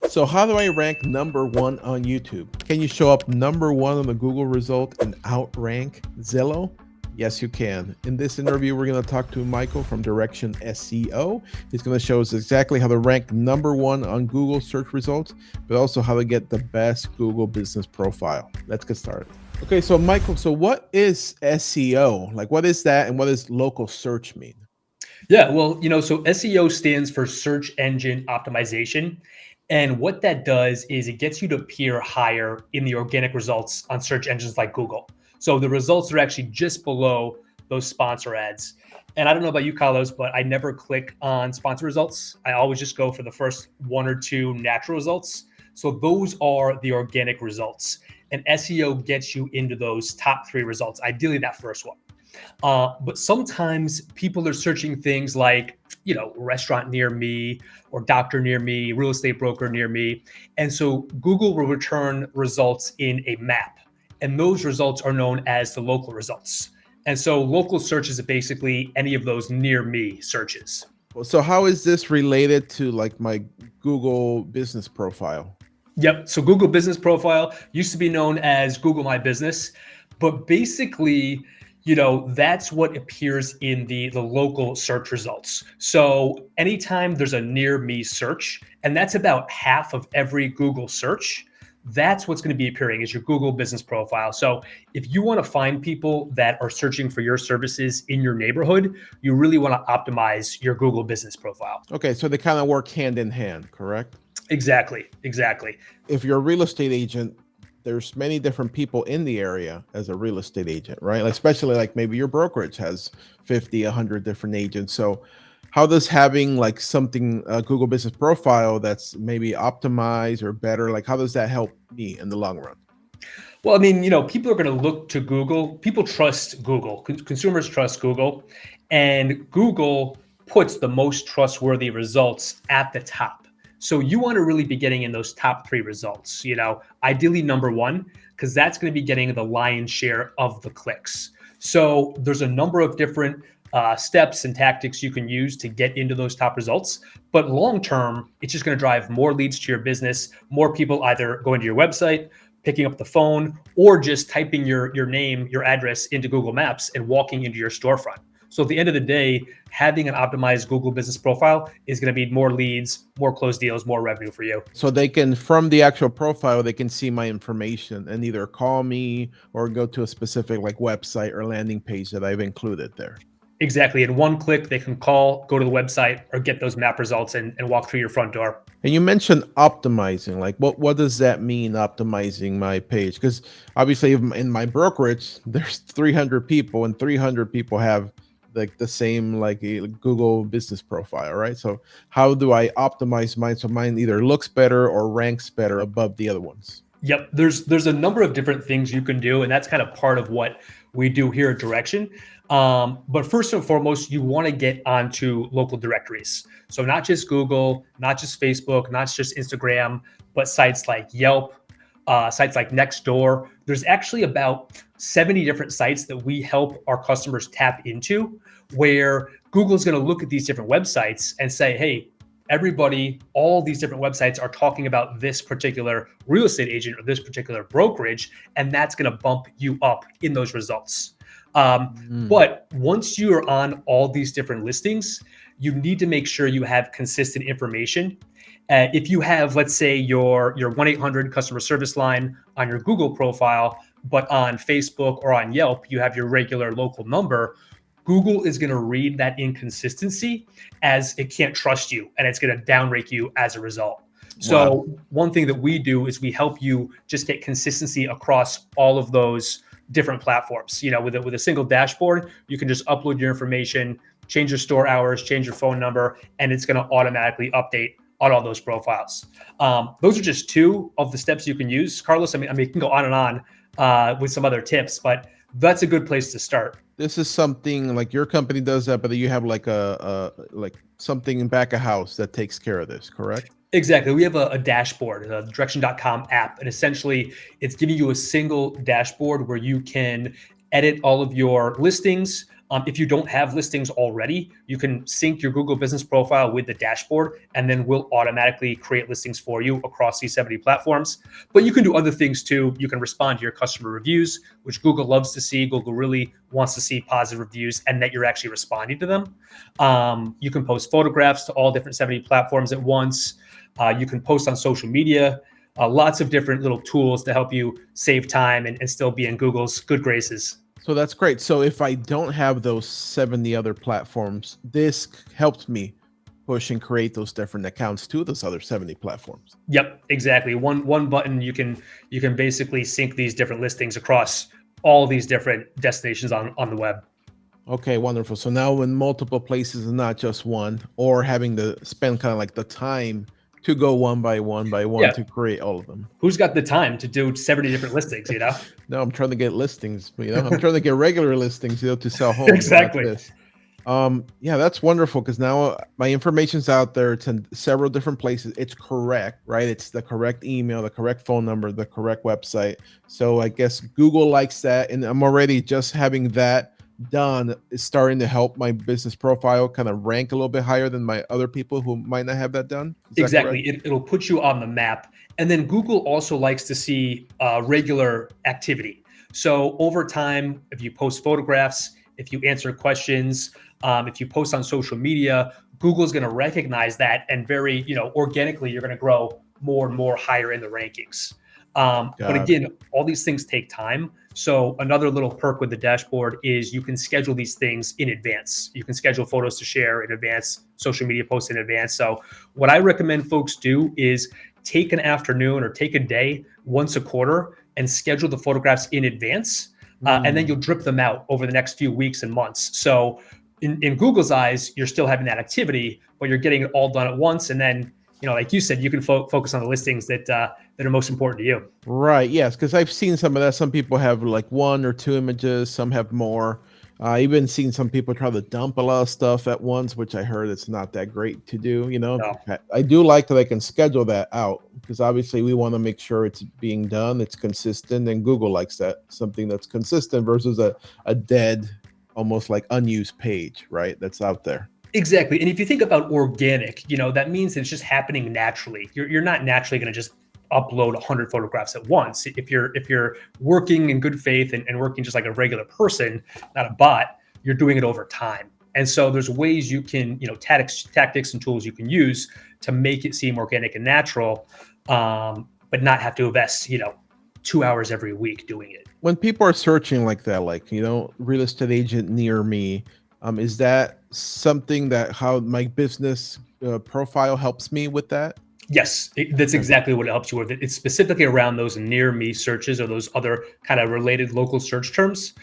So how do I rank number one on YouTube? Can you show up number one on the Google result and outrank Zillow? Yes, you can. In this interview, we're going to talk to Michael from Direction SEO. He's going to show us exactly how to rank number one on Google search results, but also how to get the best Google business profile. Let's get started. Okay, so Michael, so what is SEO? Like, what is that, and what does local search mean? Yeah, well, so SEO stands for search engine optimization. And what that does is it gets you to appear higher in the organic results on search engines like Google. So the results are actually just below those sponsor ads. And I don't know about you, Carlos, but I never click on sponsor results. I always just go for the first one or two natural results. So those are the organic results. And SEO gets you into those top three results, ideally that first one. But sometimes people are searching things like, restaurant near me or doctor near me, real estate broker near me. And so Google will return results in a map. And those results are known as the local results. And so local searches are basically any of those near me searches. So how is this related to like my Google business profile? Yep. So Google Business Profile used to be known as Google My Business, but basically, that's what appears in the local search results. So anytime there's a near me search, and that's about half of every Google search, that's what's going to be appearing is your Google Business Profile. So if you want to find people that are searching for your services in your neighborhood, you really want to optimize your Google Business Profile. Okay, so they kind of work hand in hand, correct? Exactly. If you're a real estate agent, there's many different people in the area as a real estate agent, right? Like, especially like maybe your brokerage has 50, 100 different agents. So how does having like something, a Google business profile that's maybe optimized or better, like how does that help me in the long run? Well, I mean, people are going to look to Google. People trust Google. Consumers trust Google. And Google puts the most trustworthy results at the top. So you want to really be getting in those top three results, ideally number one, because that's going to be getting the lion's share of the clicks. So there's a number of different steps and tactics you can use to get into those top results. But long term, it's just going to drive more leads to your business, more people either going to your website, picking up the phone, or just typing your name, your address into Google Maps and walking into your storefront. So at the end of the day, having an optimized Google business profile is going to be more leads, more closed deals, more revenue for you. So they can, from the actual profile, they can see my information and either call me or go to a specific like website or landing page that I've included there. Exactly. In one click, they can call, go to the website, or get those map results and walk through your front door. And you mentioned optimizing, like what does that mean, optimizing my page? Because obviously in my brokerage, there's 300 people and 300 people have like the same like a Google business profile, right? So how do I optimize mine so mine either looks better or ranks better above the other ones? Yep. There's a number of different things you can do, and that's kind of part of what we do here at Direction. But first and foremost, you want to get onto local directories. So not just Google, not just Facebook, not just Instagram, but sites like Yelp, sites like Nextdoor. There's actually about 70 different sites that we help our customers tap into, where Google's going to look at these different websites and say, hey, everybody, all these different websites are talking about this particular real estate agent or this particular brokerage, and that's going to bump you up in those results. But once you're on all these different listings, you need to make sure you have consistent information. If you have, let's say, your 1-800 customer service line on your Google profile, but on Facebook or on Yelp, you have your regular local number, Google is going to read that inconsistency as it can't trust you, and it's going to downrank you as a result. So one thing that we do is we help you just get consistency across all of those different platforms. With a single dashboard, you can just upload your information, change your store hours, change your phone number, and it's going to automatically update on all those profiles. Those are just two of the steps you can use, Carlos. I mean, you can go on and on with some other tips, but that's a good place to start. This is something like your company does that, but you have like like something in back of house that takes care of this, correct? Exactly. We have a dashboard, a direction.com app, and essentially it's giving you a single dashboard where you can edit all of your listings, If you don't have listings already, you can sync your Google business profile with the dashboard, and then we'll automatically create listings for you across these 70 platforms. But you can do other things too. You can respond to your customer reviews, which Google loves to see. Google really wants to see positive reviews and that you're actually responding to them. You can post photographs to all different 70 platforms at once. You can post on social media. Lots of different little tools to help you save time and still be in Google's good graces. So that's great. So if I don't have those 70 other platforms, this helps me push and create those different accounts to those other 70 platforms. Yep, exactly. One button, you can basically sync these different listings across all these different destinations on the web. Okay, wonderful. So now in multiple places and not just one, or having to spend kind of like the time to go one by one Yeah. to create all of them. Who's got the time to do 70 different listings, you know? No, I'm trying to get listings, I'm trying to get regular listings, to sell homes. Exactly. Not this. Yeah, that's wonderful because now my information's out there. It's in several different places. It's correct, right? It's the correct email, the correct phone number, the correct website. So I guess Google likes that. And I'm already just having that done is starting to help my business profile kind of rank a little bit higher than my other people who might not have that done. Is that Exactly. correct? It'll put you on the map. And then Google also likes to see regular activity. So over time, if you post photographs, if you answer questions, if you post on social media, Google's going to recognize that, and very, organically, you're going to grow more and more higher in the rankings. But again, all these things take time. So another little perk with the dashboard is you can schedule these things in advance. You can schedule photos to share in advance, social media posts in advance. So what I recommend folks do is take an afternoon or take a day once a quarter and schedule the photographs in advance. And then you'll drip them out over the next few weeks and months. So in Google's eyes, you're still having that activity, but you're getting it all done at once. And then, like you said, you can focus on the listings that are most important to you. Right. Yes. Because I've seen some of that. Some people have like one or two images. Some have more. Even seen some people try to dump a lot of stuff at once, which I heard it's not that great to do. No. I do like that I can schedule that out because obviously we want to make sure it's being done, it's consistent, and Google likes that, something that's consistent versus a dead, almost like unused page, right? That's out there. Exactly. And if you think about organic, that means it's just happening naturally. You're not naturally going to just upload 100 photographs at once. If you're working in good faith and working just like a regular person, not a bot, you're doing it over time. And so there's ways you can, tactics and tools you can use to make it seem organic and natural, but not have to invest, 2 hours every week doing it. When people are searching like that, like, real estate agent near me, is that something that how my business profile helps me with that? Yes, that's exactly what it helps you with. It's specifically around those near me searches or those other kind of related local search terms.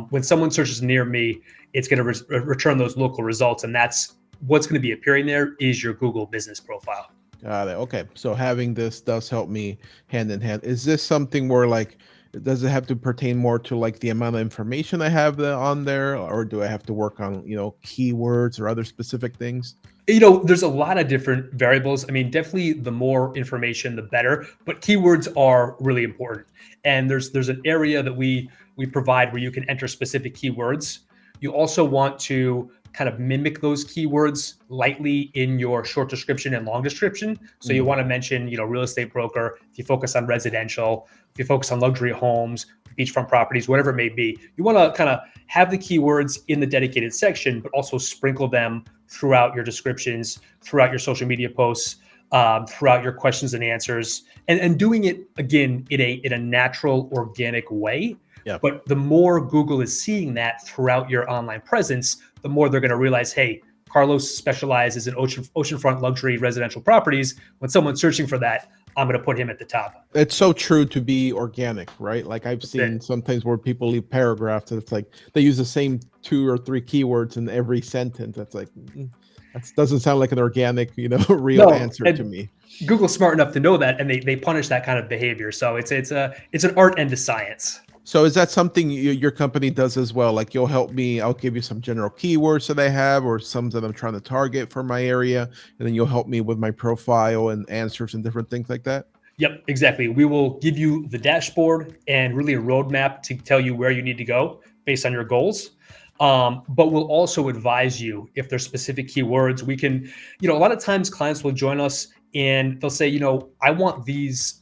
When someone searches near me, it's going to return those local results. And that's what's going to be appearing there is your Google business profile. Got it. Okay. So having this does help me hand in hand. Is this something where like, does it have to pertain more to like the amount of information I have on there, or do I have to work on, keywords or other specific things? There's a lot of different variables. I mean, definitely the more information, the better, but keywords are really important. And there's an area that we provide where you can enter specific keywords. You also want to kind of mimic those keywords lightly in your short description and long description. So you want to mention, real estate broker, if you focus on residential, if you focus on luxury homes, beachfront properties, whatever it may be. You want to kind of have the keywords in the dedicated section, but also sprinkle them throughout your descriptions, throughout your social media posts, throughout your questions and answers, and doing it again in a natural, organic way. Yeah. But the more Google is seeing that throughout your online presence, the more they're going to realize, hey, Carlos specializes in oceanfront luxury residential properties. When someone's searching for that, I'm going to put him at the top. It's so true to be organic, right? Like I've seen sometimes where people leave paragraphs and it's like they use the same 2 or 3 keywords in every sentence. That's like, that doesn't sound like an organic, real answer to me. Google's smart enough to know that, and they punish that kind of behavior. So it's an art and a science. So is that something your company does as well? Like you'll help me, I'll give you some general keywords that I have or some that I'm trying to target for my area. And then you'll help me with my profile and answers and different things like that. Yep, exactly. We will give you the dashboard and really a roadmap to tell you where you need to go based on your goals. But we'll also advise you if there's specific keywords. We can, a lot of times clients will join us and they'll say, I want these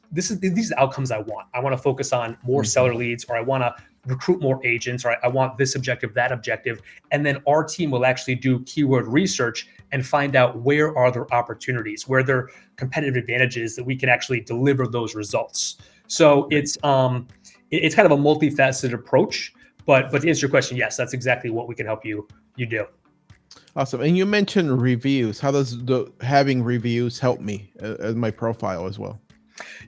outcomes I want. I want to focus on more seller leads, or I want to recruit more agents, or I want this objective, that objective. And then our team will actually do keyword research and find out where are their opportunities, where there are competitive advantages that we can actually deliver those results. So it's kind of a multifaceted approach. But to answer your question, yes, that's exactly what we can help you do. Awesome. And you mentioned reviews. How does having reviews help me as my profile as well?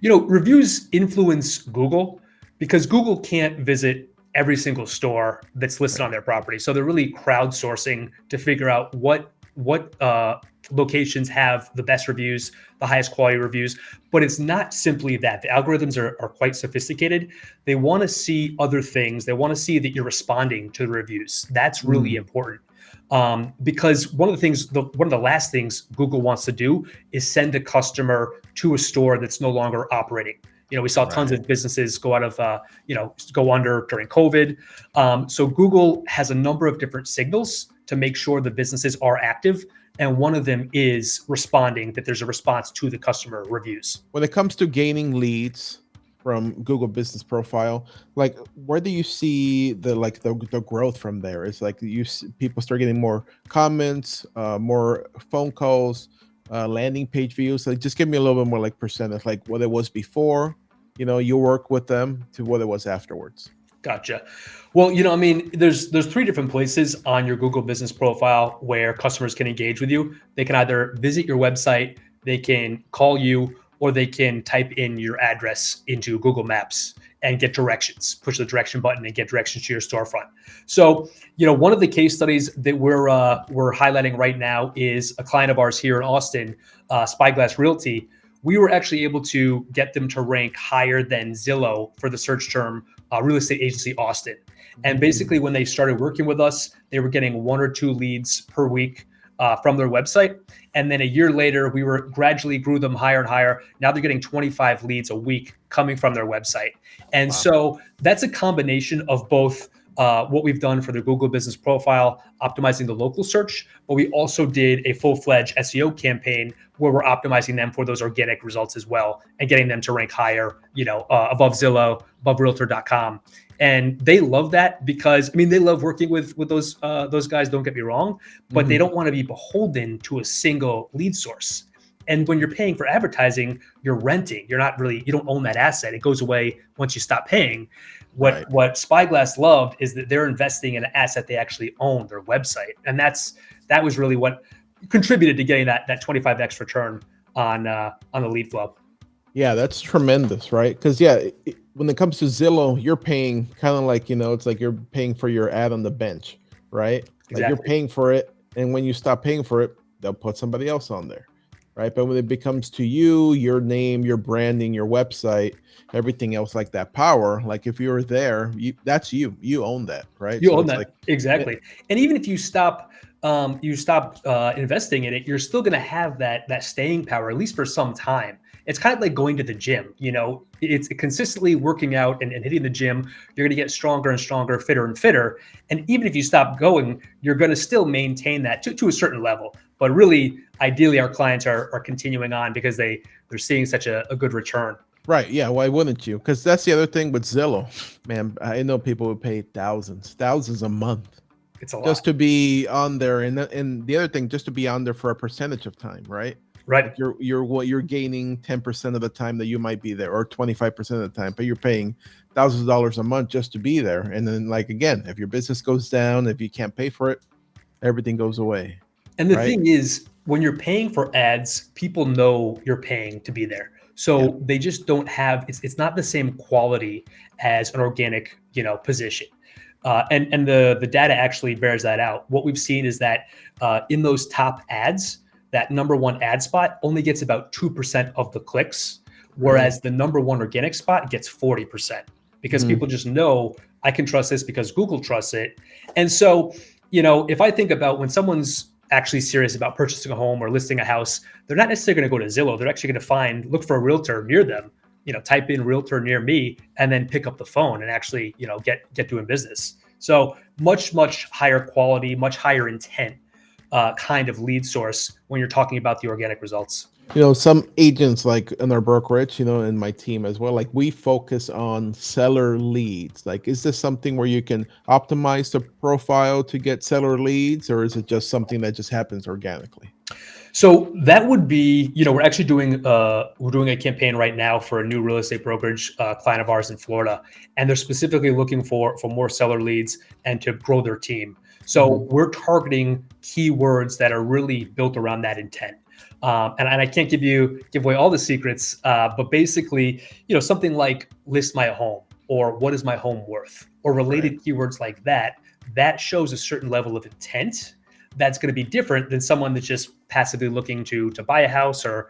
Reviews influence Google because Google can't visit every single store that's listed on their property. So they're really crowdsourcing to figure out what locations have the best reviews, the highest quality reviews. But it's not simply that. The algorithms are quite sophisticated. They want to see other things. They want to see that you're responding to the reviews. That's really important. Because one of the last things Google wants to do is send a customer to a store that's no longer operating. We saw tons of businesses go out of, go under during COVID. So Google has a number of different signals to make sure the businesses are active. And one of them is responding, that there's a response to the customer reviews. When it comes to gaining leads from Google Business Profile, like where do you see the growth from there? It's like people start getting more comments, more phone calls, landing page views. Like just give me a little bit more like percentage, like what it was before, you work with them to what it was afterwards. Gotcha. Well, there's 3 different places on your Google Business Profile where customers can engage with you. They can either visit your website, they can call you, or they can type in your address into Google Maps and get directions, push the direction button and get directions to your storefront. So, one of the case studies that we're highlighting right now is a client of ours here in Austin, Spyglass Realty. We were actually able to get them to rank higher than Zillow for the search term real estate agency Austin. And basically when they started working with us, they were getting 1 or 2 leads per week from their website. And then a year later, we gradually grew them higher and higher. Now they're getting 25 leads a week coming from their website. And so that's a combination of both what we've done for the Google Business Profile, optimizing the local search, but we also did a full-fledged SEO campaign where we're optimizing them for those organic results as well and getting them to rank higher, above Zillow, above Realtor.com. And they love that because, they love working with those guys, don't get me wrong, but they don't want to be beholden to a single lead source. And when you're paying for advertising, you're renting. You don't own that asset. It goes away once you stop paying. What Spyglass loved is that they're investing in an asset they actually own, their website. And that was really what contributed to getting that 25x return on the lead flow. Yeah, that's tremendous, right? Because when it comes to Zillow, you're paying kind of like, it's like you're paying for your ad on the bench, right? Exactly. Like you're paying for it. And when you stop paying for it, they'll put somebody else on there, right? But when it becomes to you, your name, your branding, your website, everything else like that power, like if you're there, that's you own that, right? You own that. Exactly. And even if you stop investing in it, you're still going to have that staying power, at least for some time. It's kind of like going to the gym, it's consistently working out and hitting the gym. You're going to get stronger and stronger, fitter and fitter. And even if you stop going, you're going to still maintain that to a certain level. But really, ideally, our clients are continuing on because they're seeing such a good return. Right. Yeah. Why wouldn't you? Because that's the other thing with Zillow, man. I know people would pay thousands a month. It's a lot. Just to be on there. And the other thing, just to be on there for a percentage of time, right? Right. Like you're gaining 10% of the time that you might be there, or 25% of the time, but you're paying thousands of dollars a month just to be there. And then, like, again, if your business goes down, if you can't pay for it, everything goes away. And the thing is, when you're paying for ads, people know you're paying to be there. So they just don't have, it's not the same quality as an organic, position. And the data actually bears that out. What we've seen is that in those top ads, that number 1 ad spot only gets about 2% of the clicks, whereas the number 1 organic spot gets 40% because people just know I can trust this because Google trusts it. And so, if I think about when someone's actually serious about purchasing a home or listing a house, they're not necessarily going to go to Zillow. They're actually going to look for a realtor near them, type in realtor near me and then pick up the phone and actually, get doing business. So much, much higher quality, much higher intent kind of lead source when you're talking about the organic results. Some agents like in our brokerage, in my team as well, like we focus on seller leads. Like, is this something where you can optimize the profile to get seller leads, or is it just something that just happens organically? So that would be, we're actually doing a campaign right now for a new real estate brokerage client of ours in Florida, and they're specifically looking for more seller leads and to grow their team. So we're targeting keywords that are really built around that intent. And I can't give away all the secrets, but basically, something like list my home or what is my home worth or related keywords like that shows a certain level of intent that's going to be different than someone that's just passively looking to buy a house or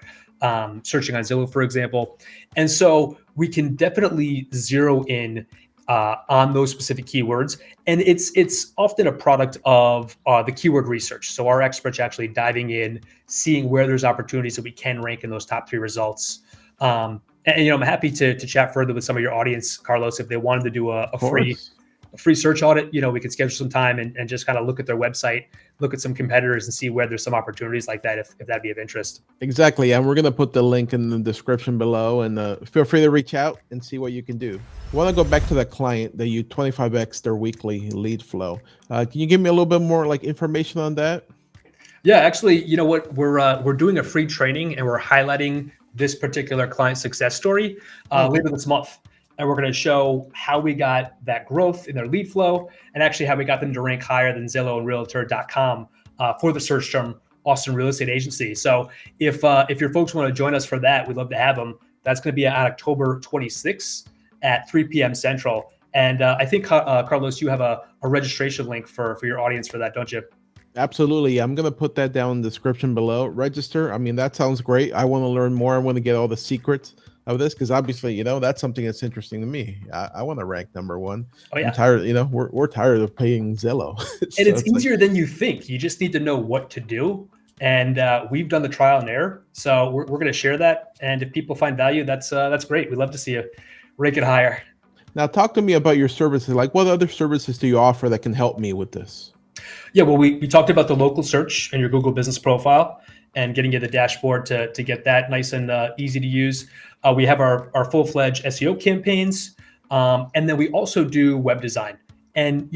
searching on Zillow, for example. And so we can definitely zero in on those specific keywords. And it's often a product of the keyword research. So our experts actually diving in, seeing where there's opportunities that we can rank in those top 3 results. And I'm happy to chat further with some of your audience, Carlos, if they wanted to do a free search audit. We could schedule some time and just kind of look at their website, look at some competitors and see where there's some opportunities like that, if that'd be of interest. Exactly. And we're going to put the link in the description below, and feel free to reach out and see what you can do. I want to go back to that client that you 25x their weekly lead flow. Can you give me a little bit more information on that? Yeah, actually, you know what? We're doing a free training and we're highlighting this particular client success story later this month. And we're going to show how we got that growth in their lead flow and actually how we got them to rank higher than Zillow and Realtor.com for the search term Austin Real Estate Agency. So if your folks want to join us for that, we'd love to have them. That's going to be on October 26th at 3 p.m. Central. And I think, Carlos, you have a registration link for your audience for that, don't you? Absolutely. I'm going to put that down in the description below. Register. I mean, that sounds great. I want to learn more. I want to get all the secrets of this because obviously, that's something that's interesting to me. I want to rank number 1. Oh, yeah. I'm tired, we're tired of paying Zillow. And it's easier than you think. You just need to know what to do. And we've done the trial and error. So we're going to share that. And if people find value, that's great. We'd love to see you rank it higher. Now, talk to me about your services. Like, what other services do you offer that can help me with this? Yeah, well, we talked about the local search and your Google business profile and getting you the dashboard to get that nice and easy to use. We have our full-fledged SEO campaigns. And then we also do web design. And,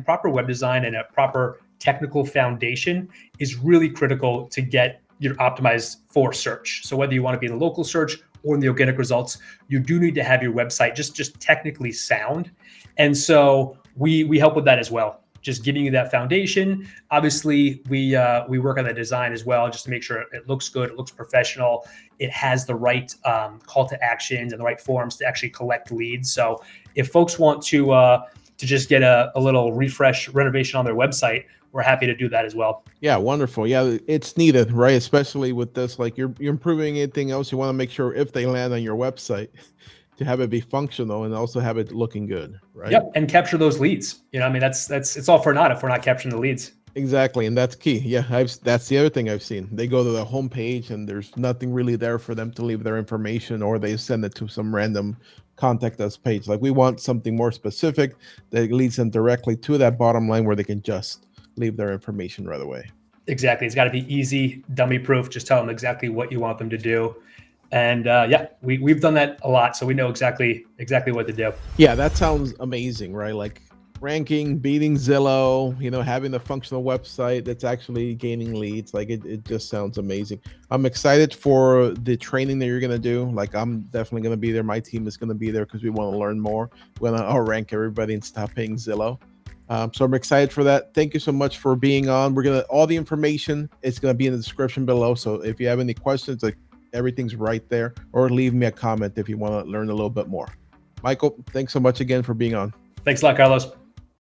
proper web design and a proper technical foundation is really critical to get your optimized for search. So whether you want to be in the local search or in the organic results, you do need to have your website just technically sound. And so we help with that as well. Just giving you that foundation. Obviously, we work on the design as well, just to make sure it looks good, it looks professional, it has the right call to actions and the right forms to actually collect leads. So if folks want to just get a little refresh renovation on their website, we're happy to do that as well. Yeah, wonderful. Yeah, it's needed, right? Especially with this, like you're improving anything else, you want to make sure if they land on your website, to have it be functional and also have it looking good, right? Yep, and capture those leads. That's it's all for naught if we're not capturing the leads. Exactly, and that's key. Yeah, that's the other thing I've seen. They go to the homepage and there's nothing really there for them to leave their information, or they send it to some random contact us page. Like, we want something more specific that leads them directly to that bottom line where they can just leave their information right away. Exactly. It's got to be easy, dummy proof. Just tell them exactly what you want them to do. And we've done that a lot, so we know exactly what to do. Yeah, that sounds amazing, right? Like ranking, beating Zillow, having a functional website that's actually gaining leads. Like it just sounds amazing. I'm excited for the training that you're going to do. Like, I'm definitely going to be there. My team is going to be there because we want to learn more. We want to outrank everybody and stop paying Zillow. So I'm excited for that. Thank you so much for being on. All the information is going to be in the description below. So if you have any questions, like, everything's right there, or leave me a comment if you want to learn a little bit more. Michael, thanks so much again for being on. Thanks a lot, Carlos.